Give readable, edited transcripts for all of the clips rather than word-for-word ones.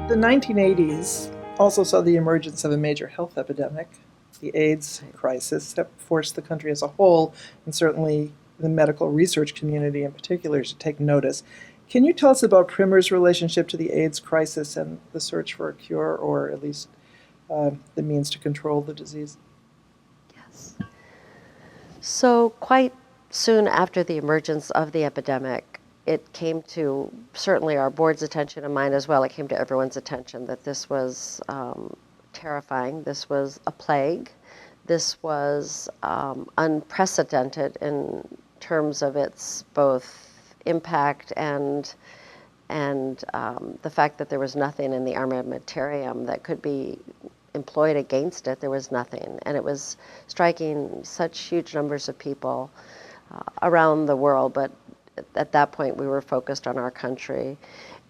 The 1980s also saw the emergence of a major health epidemic. The AIDS crisis that forced the country as a whole, and certainly the medical research community in particular, to take notice. Can you tell us about PRIM&R's relationship to the AIDS crisis and the search for a cure, or at least the means to control the disease? Yes. So quite soon after the emergence of the epidemic, it came to certainly our board's attention and mine as well. It came to everyone's attention that this was terrifying. This was a plague. This was unprecedented in terms of its both impact and the fact that there was nothing in the armamentarium that could be employed against it. There was nothing, and it was striking such huge numbers of people around the world, but at that point we were focused on our country.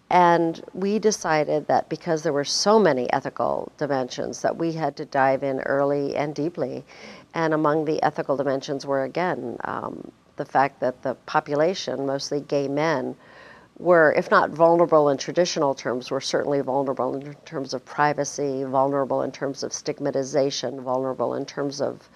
And we decided that because there were so many ethical dimensions that we had to dive in early and deeply. And among the ethical dimensions were, again, the fact that the population, mostly gay men, were, if not vulnerable in traditional terms, were certainly vulnerable in terms of privacy, vulnerable in terms of stigmatization, vulnerable in terms of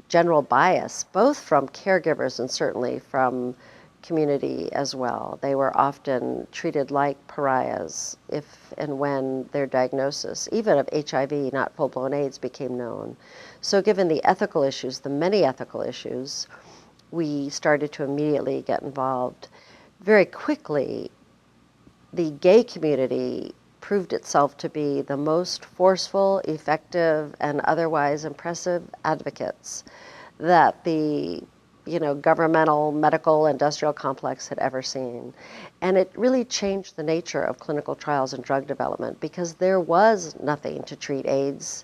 general bias, both from caregivers and certainly from community as well. They were often treated like pariahs if and when their diagnosis, even of HIV, not full-blown AIDS, became known. So given the ethical issues, the many ethical issues, we started to immediately get involved. Very quickly, the gay community proved itself to be the most forceful, effective, and otherwise impressive advocates that the governmental, medical, industrial complex had ever seen. And it really changed the nature of clinical trials and drug development because there was nothing to treat AIDS.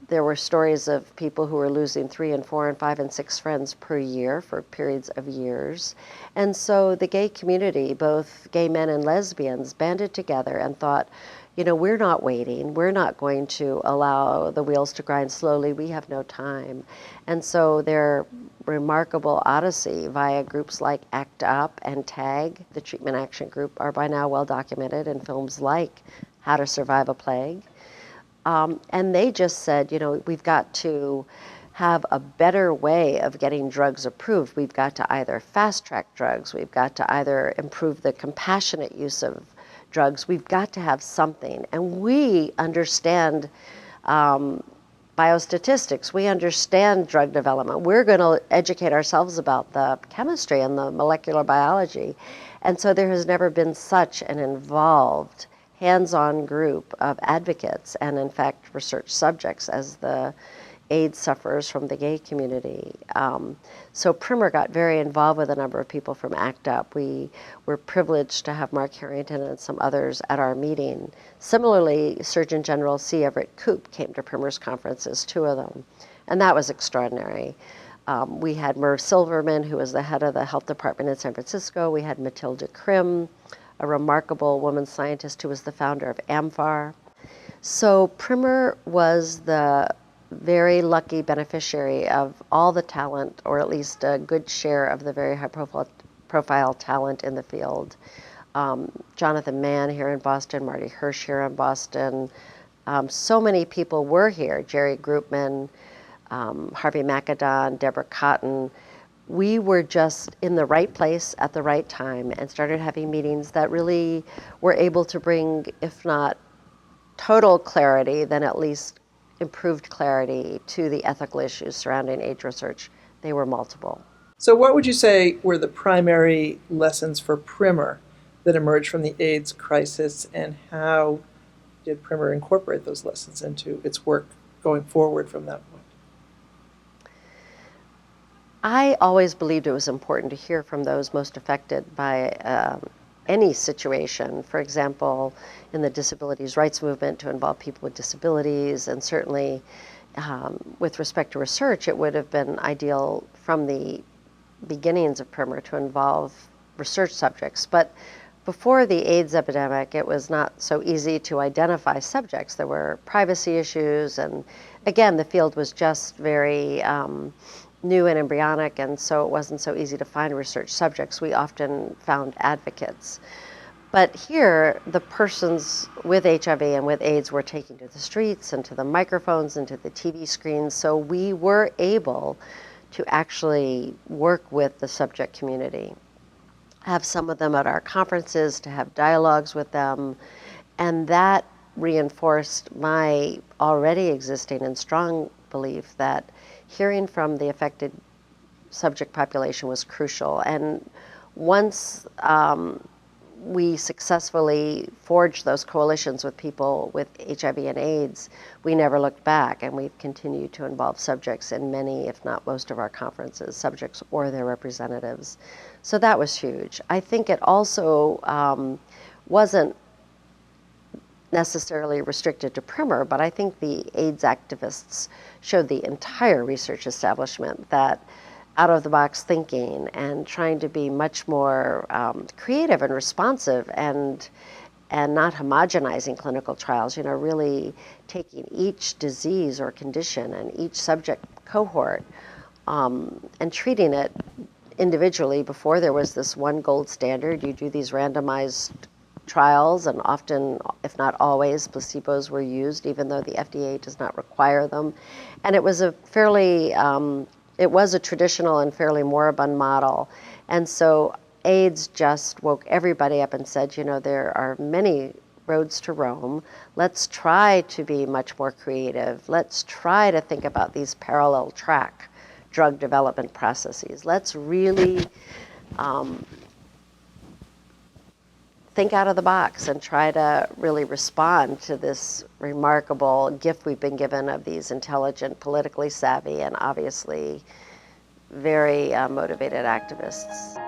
There were stories of people who were losing 3 and 4 and 5 and 6 friends per year for periods of years. And so the gay community, both gay men and lesbians, banded together and thought, we're not waiting. We're not going to allow the wheels to grind slowly. We have no time. And so their remarkable odyssey via groups like ACT UP and TAG, the Treatment Action Group, are by now well documented in films like How to Survive a Plague. And they just said, we've got to have a better way of getting drugs approved. We've got to either fast-track drugs. We've got to either improve the compassionate use of drugs. We've got to have something. And we understand biostatistics. We understand drug development. We're going to educate ourselves about the chemistry and the molecular biology. And so there has never been such an involved hands-on group of advocates and, in fact, research subjects as the AIDS sufferers from the gay community. So PRIM&R got very involved with a number of people from ACT UP. We were privileged to have Mark Harrington and some others at our meeting. Similarly, Surgeon General C. Everett Koop came to PRIM&R's conferences, 2 of them, and that was extraordinary. We had Merv Silverman, who was the head of the health department in San Francisco. We had Matilda Krim, a remarkable woman scientist who was the founder of AMFAR. So PRIM&R was the very lucky beneficiary of all the talent, or at least a good share of the very high profile talent in the field. Jonathan Mann here in Boston, Marty Hirsch here in Boston. So many people were here, Jerry Groupman, Harvey Macadon, Deborah Cotton. We were just in the right place at the right time and started having meetings that really were able to bring, if not total clarity, then at least improved clarity to the ethical issues surrounding AIDS research. They were multiple. So what would you say were the primary lessons for PRIM&R that emerged from the AIDS crisis, and how did PRIM&R incorporate those lessons into its work going forward from that point? I always believed it was important to hear from those most affected by any situation. For example, in the disabilities rights movement, to involve people with disabilities, and certainly with respect to research, it would have been ideal from the beginnings of PRIM&R to involve research subjects. But before the AIDS epidemic, it was not so easy to identify subjects. There were privacy issues, and again, the field was just very new and embryonic, and so it wasn't so easy to find research subjects. We often found advocates. But here, the persons with HIV and with AIDS were taken to the streets and to the microphones and to the TV screens. So we were able to actually work with the subject community, have some of them at our conferences, to have dialogues with them. And that reinforced my already existing and strong belief that hearing from the affected subject population was crucial. And once we successfully forged those coalitions with people with HIV and AIDS, we never looked back, and we've continued to involve subjects in many, if not most of our conferences, subjects or their representatives. So that was huge. I think it also wasn't necessarily restricted to PRIM&R, but I think the AIDS activists showed the entire research establishment that out-of-the-box thinking and trying to be much more creative and responsive and not homogenizing clinical trials, really taking each disease or condition and each subject cohort and treating it individually. Before there was this one gold standard, you do these randomized trials, and often, if not always, placebos were used, even though the FDA does not require them. And it was a traditional and fairly moribund model. And so AIDS just woke everybody up and said, there are many roads to Rome. Let's try to be much more creative. Let's try to think about these parallel track drug development processes. Let's really think out of the box and try to really respond to this remarkable gift we've been given of these intelligent, politically savvy, and obviously very motivated activists.